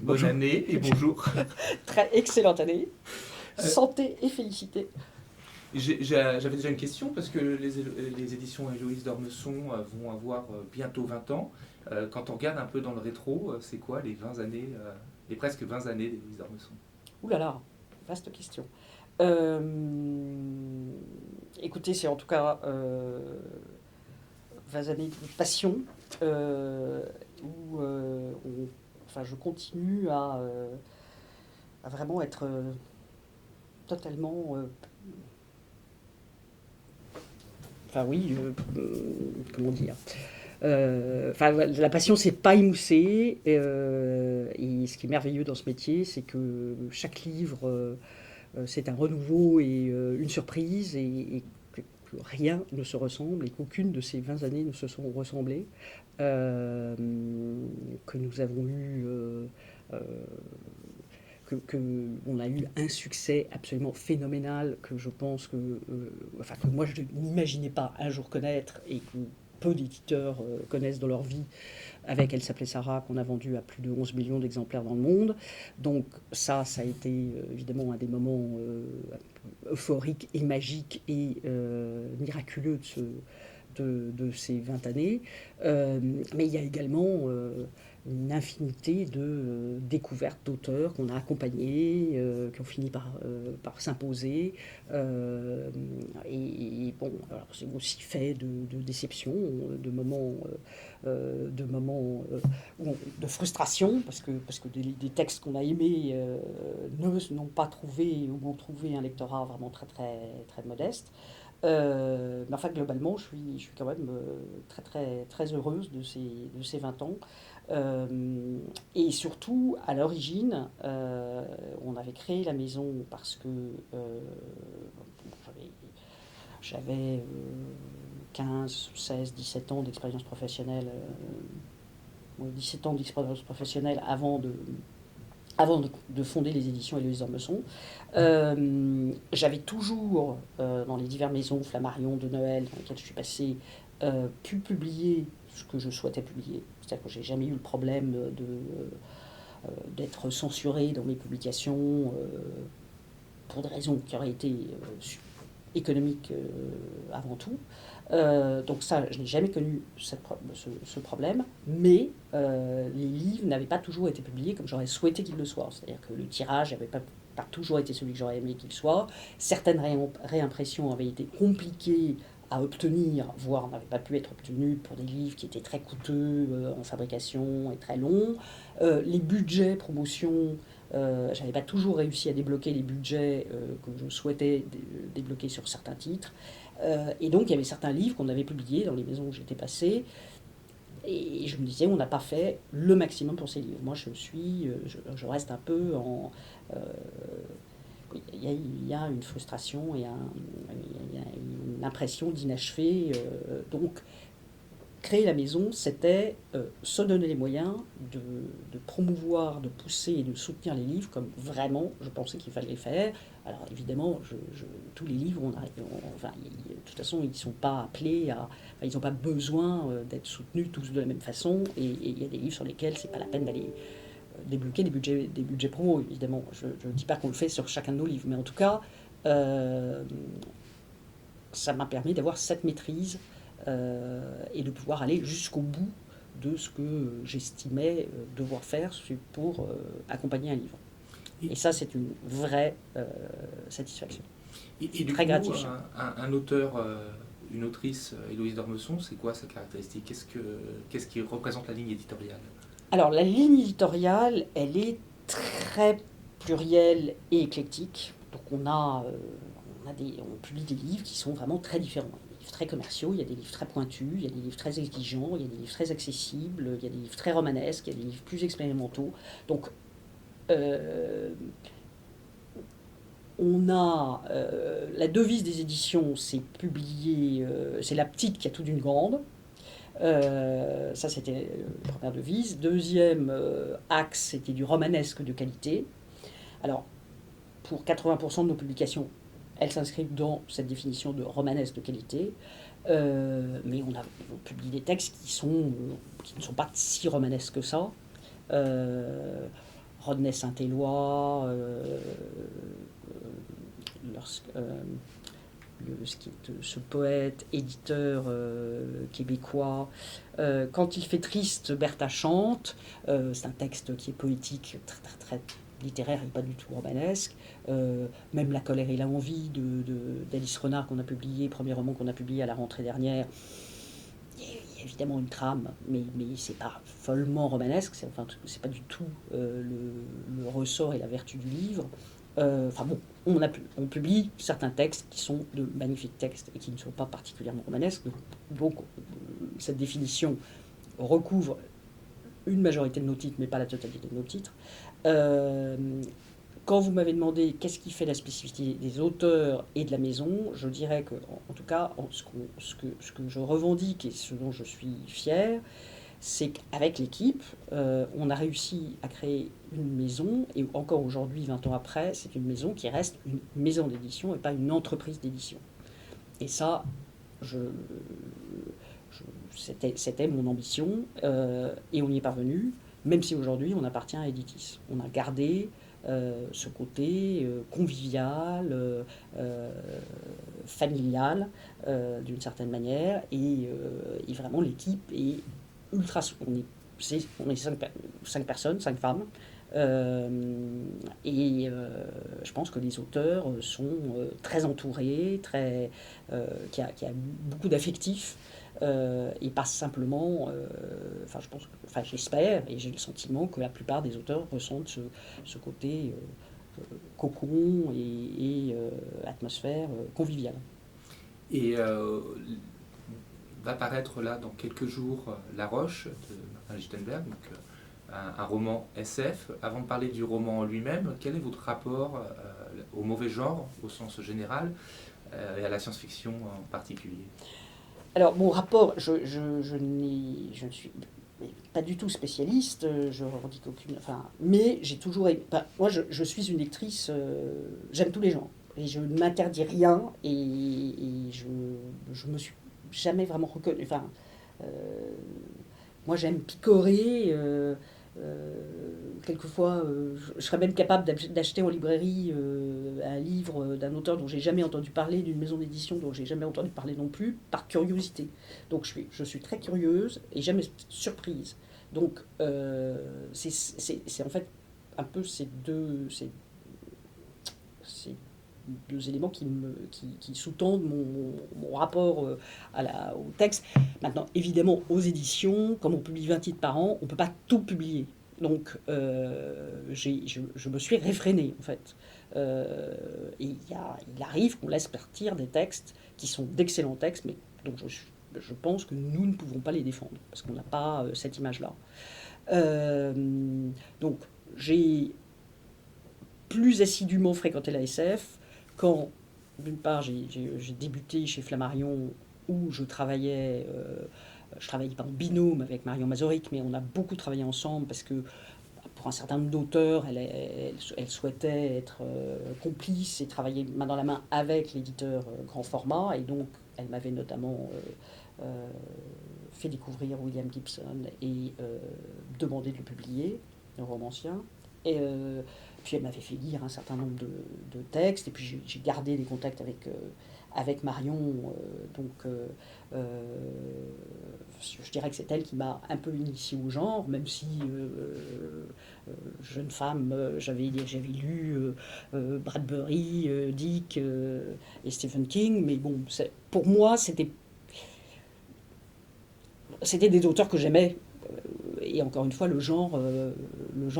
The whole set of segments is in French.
Bonne année et bonjour. Très excellente année. Santé et félicité. J'avais déjà une question parce que les éditions Héloïse d'Ormesson vont avoir bientôt 20 ans. Quand on regarde un peu dans le rétro, c'est quoi les 20 années, les presque 20 années d'Héloïse d'Ormesson? Ouh là là, vaste question. Écoutez, c'est en tout cas 20 années de passion où enfin, je continue à vraiment être totalement. Enfin oui, comment dire. Enfin, la passion, c'est pas émoussé. Et ce qui est merveilleux dans ce métier, c'est que chaque livre, c'est un renouveau et une surprise, et que rien ne se ressemble et qu'aucune de ces 20 années ne se sont ressemblées. Que nous avons eu. On a eu un succès absolument phénoménal que je pense enfin, que moi je n'imaginais pas un jour connaître et que peu d'éditeurs connaissent dans leur vie, avec Elle s'appelait Sarah, qu'on a vendu à plus de 11 millions d'exemplaires dans le monde. Donc ça a été évidemment un des moments euphoriques et magiques et miraculeux de ces 20 années. Mais il y a également une infinité de découvertes d'auteurs qu'on a accompagnés, qui ont fini par s'imposer. Et bon, alors c'est aussi fait de déceptions, de moments de frustration, parce que des textes qu'on a aimés n'ont pas trouvé ou ont trouvé un lectorat vraiment très, très, très modeste. Mais enfin, globalement, je suis quand même très, très, très heureuse de ces 20 ans. Et surtout, à l'origine, on avait créé la maison parce que j'avais 15, 16, 17 ans d'expérience professionnelle, 17 ans d'expérience professionnelle avant de fonder les éditions Héloïse d'Ormesson. J'avais toujours, dans les diverses maisons Flammarion de Noël dans lesquelles je suis passée, pu publier ce que je souhaitais publier. C'est-à-dire que j'ai jamais eu le problème d'être censurée dans mes publications pour des raisons qui auraient été économiques avant tout. Donc ça, je n'ai jamais connu ce problème, mais les livres n'avaient pas toujours été publiés comme j'aurais souhaité qu'ils le soient. C'est-à-dire que le tirage n'avait pas toujours été celui que j'aurais aimé qu'il soit. Certaines réimpressions avaient été compliquées à obtenir, voire n'avaient pas pu être obtenues pour des livres qui étaient très coûteux en fabrication et très longs. Les budgets promotion, j'avais pas toujours réussi à débloquer les budgets que je souhaitais débloquer sur certains titres. Et donc il y avait certains livres qu'on avait publiés dans les maisons où j'étais passée, et je me disais, on n'a pas fait le maximum pour ces livres. Moi, je reste un peu en. Il y a une frustration et il y a une impression d'inachevé. Donc, créer la maison, c'était se donner les moyens de promouvoir, de pousser et de soutenir les livres comme vraiment je pensais qu'il fallait faire. Alors évidemment, tous les livres, enfin, de toute façon, ils ne sont pas appelés à... Enfin, ils n'ont pas besoin d'être soutenus tous de la même façon. Et il y a des livres sur lesquels c'est pas la peine d'aller débloquer des budgets promo, évidemment. Je ne dis pas qu'on le fait sur chacun de nos livres, mais en tout cas, euh, ça m'a permis d'avoir cette maîtrise et de pouvoir aller jusqu'au bout de ce que j'estimais devoir faire pour accompagner un livre. Et ça, c'est une vraie satisfaction. Et du Très coup, gratifiant. un auteur, une autrice, Héloïse d'Ormesson, c'est quoi sa caractéristique? Qu'est-ce qui représente la ligne éditoriale? Alors, la ligne éditoriale, elle est très plurielle et éclectique. Donc, on publie des livres qui sont vraiment très différents. Il y a des livres très commerciaux, il y a des livres très pointus, il y a des livres très exigeants, il y a des livres très accessibles, il y a des livres très romanesques, il y a des livres plus expérimentaux. Donc, euh, on a la devise des éditions, c'est publier, c'est la petite qui a tout d'une grande. Ça, c'était la première devise. Deuxième axe, c'était du romanesque de qualité. Alors, pour 80% de nos publications, elles s'inscrivent dans cette définition de romanesque de qualité. Mais on publie des textes qui ne sont pas si romanesques que ça. Euh, Rodney Saint-Éloi, ce poète, éditeur québécois. Quand il fait Triste, Bertha chante. C'est un texte qui est poétique, très, très, très littéraire et pas du tout romanesque. Même La colère et la envie d'Alice Renard qu'on a publié, premier roman qu'on a publié à la rentrée dernière. Il y a évidemment une trame, mais c'est pas follement romanesque, c'est pas du tout le ressort et la vertu du livre. Enfin bon, on publie certains textes qui sont de magnifiques textes et qui ne sont pas particulièrement romanesques. Donc cette définition recouvre une majorité de nos titres, mais pas la totalité de nos titres. Quand vous m'avez demandé qu'est-ce qui fait la spécificité des auteurs et de la maison, je dirais que, en tout cas, ce que je revendique et ce dont je suis fier, c'est qu'avec l'équipe, on a réussi à créer une maison, et encore aujourd'hui, 20 ans après, c'est une maison qui reste une maison d'édition et pas une entreprise d'édition. Et ça, c'était mon ambition, et on y est parvenu, même si aujourd'hui on appartient à Editis. On a gardé ce côté convivial, familial, d'une certaine manière, et vraiment l'équipe est ultra. On est 5 personnes, 5 femmes. Je pense que les auteurs sont très entourés, qu'il y a beaucoup d'affectifs, et pas simplement. J'espère et j'ai le sentiment que la plupart des auteurs ressentent ce côté cocon et atmosphère conviviale. Et va paraître là dans quelques jours La Roche de Martin Lichtenberg, donc un roman SF. Avant de parler du roman en lui-même, quel est votre rapport au mauvais genre au sens général et à la science-fiction en particulier? Alors mon rapport, je ne suis pas du tout spécialiste, je revendique aucune. Enfin, mais j'ai toujours. Moi, je suis une lectrice. J'aime tous les genres et je ne m'interdis rien et je me suis jamais vraiment reconnue. Enfin, moi, j'aime picorer. Quelquefois, je serais même capable d'acheter en librairie un livre d'un auteur dont j'ai jamais entendu parler, d'une maison d'édition dont j'ai jamais entendu parler non plus, par curiosité. Donc je suis très curieuse et jamais surprise. Donc c'est en fait un peu ces deux éléments qui sous-tendent mon rapport au texte. Maintenant, évidemment, aux éditions, comme on publie 20 titres par an, on ne peut pas tout publier. Donc, je me suis réfrénée, en fait. Et il arrive qu'on laisse partir des textes qui sont d'excellents textes, mais dont je pense que nous ne pouvons pas les défendre, parce qu'on n'a pas cette image-là. Donc, j'ai plus assidûment fréquenté la SF quand, d'une part, j'ai débuté chez Flammarion, où je travaillais pas en binôme avec Marion Mazoric, mais on a beaucoup travaillé ensemble parce que pour un certain nombre d'auteurs, elle souhaitait être complice et travailler main dans la main avec l'éditeur grand format, et donc elle m'avait notamment fait découvrir William Gibson et demandé de le publier, le romancien. Et puis elle m'avait fait lire un certain nombre de textes, et puis j'ai gardé des contacts avec Marion, je dirais que c'est elle qui m'a un peu initié au genre, même si jeune femme, j'avais lu Bradbury, Dick et Stephen King, mais bon, pour moi c'était des auteurs que j'aimais. Et encore une fois, le genre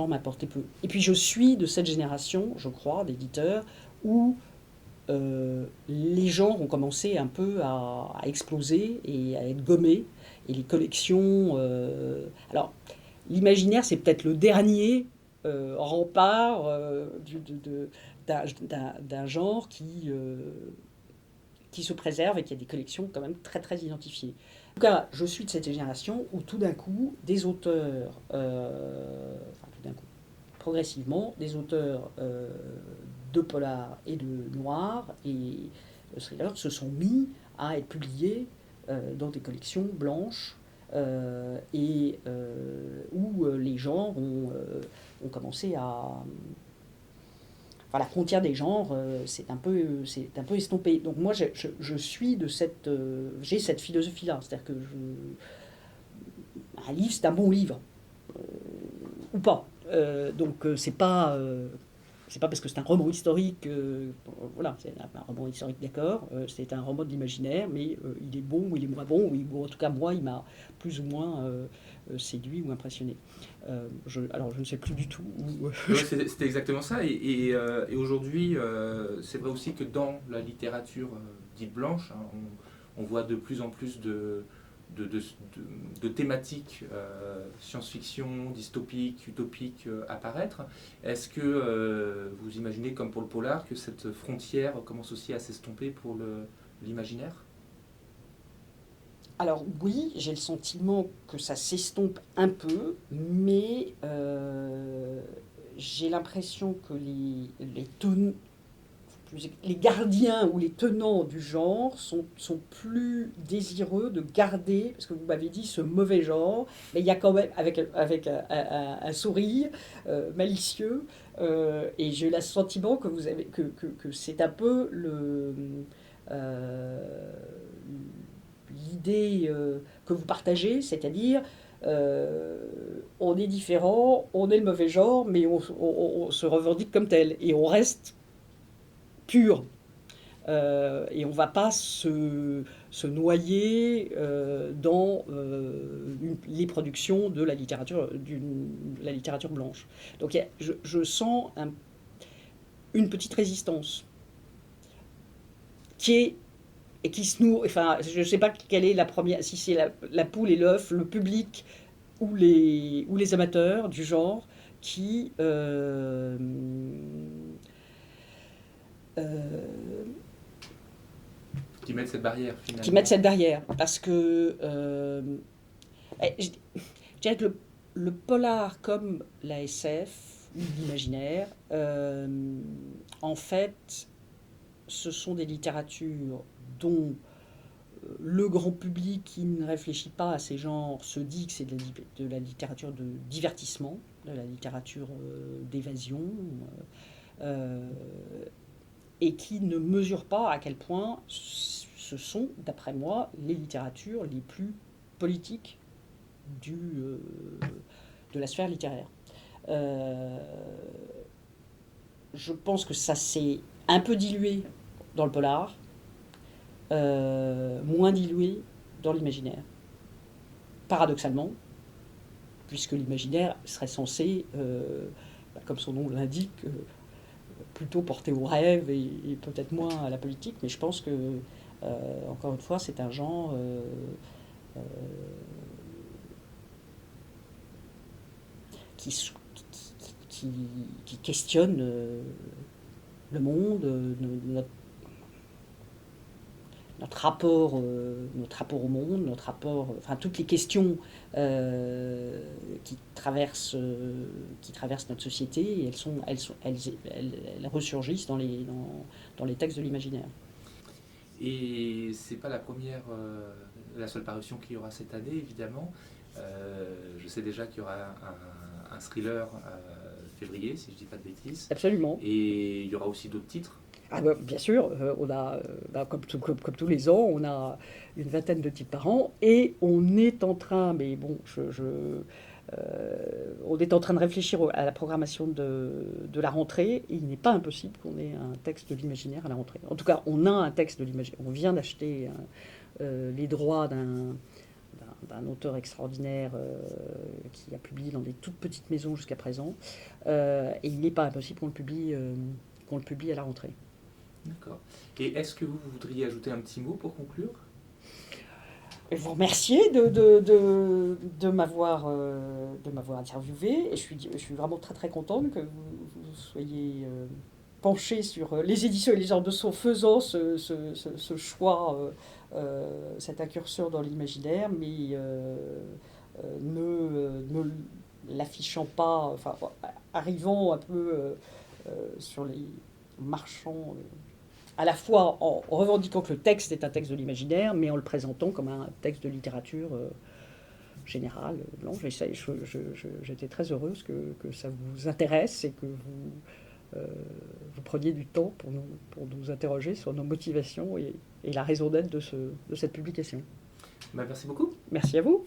m'apportait peu. Et puis je suis de cette génération, je crois, d'éditeurs, où les genres ont commencé un peu à exploser et à être gommés. Et les collections... alors, l'imaginaire, c'est peut-être le dernier rempart d'un genre qui se préserve et qui a des collections quand même très très identifiées. En tout cas, je suis de cette génération où tout d'un coup, des auteurs, progressivement, des auteurs de polar et de noir et de thriller se sont mis à être publiés dans des collections blanches où les genres ont commencé à... Enfin, la frontière des genres c'est un peu estompé. Donc moi, je suis de cette... j'ai cette philosophie-là. C'est-à-dire que un livre, c'est un bon livre. Ou pas. C'est pas parce que c'est un roman historique, voilà, c'est un roman historique, d'accord, c'est un roman de l'imaginaire, mais il est bon ou il est moins bon, ou en tout cas, moi, il m'a plus ou moins séduit ou impressionné. Alors, je ne sais plus du tout où. Ouais, c'était exactement ça. Et aujourd'hui, c'est vrai aussi que dans la littérature dite blanche, hein, on voit de plus en plus de, de, de thématiques science-fiction, dystopiques, utopiques apparaître. Est-ce que vous imaginez, comme pour le polar, que cette frontière commence aussi à s'estomper pour l'imaginaire? Alors oui, j'ai le sentiment que ça s'estompe un peu, mais j'ai l'impression que les gardiens ou les tenants du genre sont plus désireux de garder, parce que vous m'avez dit ce mauvais genre, mais il y a quand même, avec un sourire malicieux, et j'ai le sentiment que, que c'est un peu euh, l'idée que vous partagez, c'est-à-dire on est différent, on est le mauvais genre, mais on se revendique comme tel, et on reste pur. Et on ne va pas se noyer dans les productions de la littérature blanche. Donc je sens une petite résistance qui est et qui se nourrit. Enfin, je ne sais pas quelle est la première, si c'est la poule et l'œuf, le public ou les amateurs du genre qui euh, Qui mettent cette barrière qui mettent finalement. cette barrière. Parce que je dirais que le polar comme la SF ou l'imaginaire, en fait, ce sont des littératures dont le grand public qui ne réfléchit pas à ces genres se dit que c'est de la littérature de divertissement, de la littérature d'évasion, euh, et qui ne mesure pas à quel point ce sont, d'après moi, les littératures les plus politiques du, de la sphère littéraire. Euh, je pense que ça s'est un peu dilué dans le polar, moins dilué dans l'imaginaire. Paradoxalement, puisque l'imaginaire serait censé, comme son nom l'indique, plutôt porté au rêve et peut-être moins à la politique, mais je pense que, encore une fois, c'est un genre euh, qui, qui, qui questionne le monde, notre rapport au monde, notre rapport, enfin toutes les questions qui traversent notre société, et elles ressurgissent dans les textes de l'imaginaire. Et c'est pas la première, la seule parution qu'il y aura cette année, évidemment. Je sais déjà qu'il y aura un thriller février, si je dis pas de bêtises. Absolument. Et il y aura aussi d'autres titres. Ah bah, bien sûr, on a, comme tous les ans, on a une vingtaine de titres par an, et on est en train, mais bon, on est en train de réfléchir à la programmation de la rentrée, et il n'est pas impossible qu'on ait un texte de l'imaginaire à la rentrée. En tout cas, on a un texte de l'imaginaire. On vient d'acheter les droits d'un auteur extraordinaire qui a publié dans des toutes petites maisons jusqu'à présent, et il n'est pas impossible qu'on le publie à la rentrée. D'accord. Et est-ce que vous voudriez ajouter un petit mot pour conclure? Je vous remercier de m'avoir interviewé. Et je suis vraiment très très contente que vous soyez penché sur les éditions et les genres de son, faisant ce choix, cette incurseur dans l'imaginaire, mais ne l'affichant pas, enfin, arrivant un peu sur les marchands à la fois en revendiquant que le texte est un texte de l'imaginaire, mais en le présentant comme un texte de littérature général. Non, j'étais très heureuse que ça vous intéresse et que vous preniez du temps pour nous interroger sur nos motivations et la raison d'être de cette publication. Merci beaucoup. Merci à vous.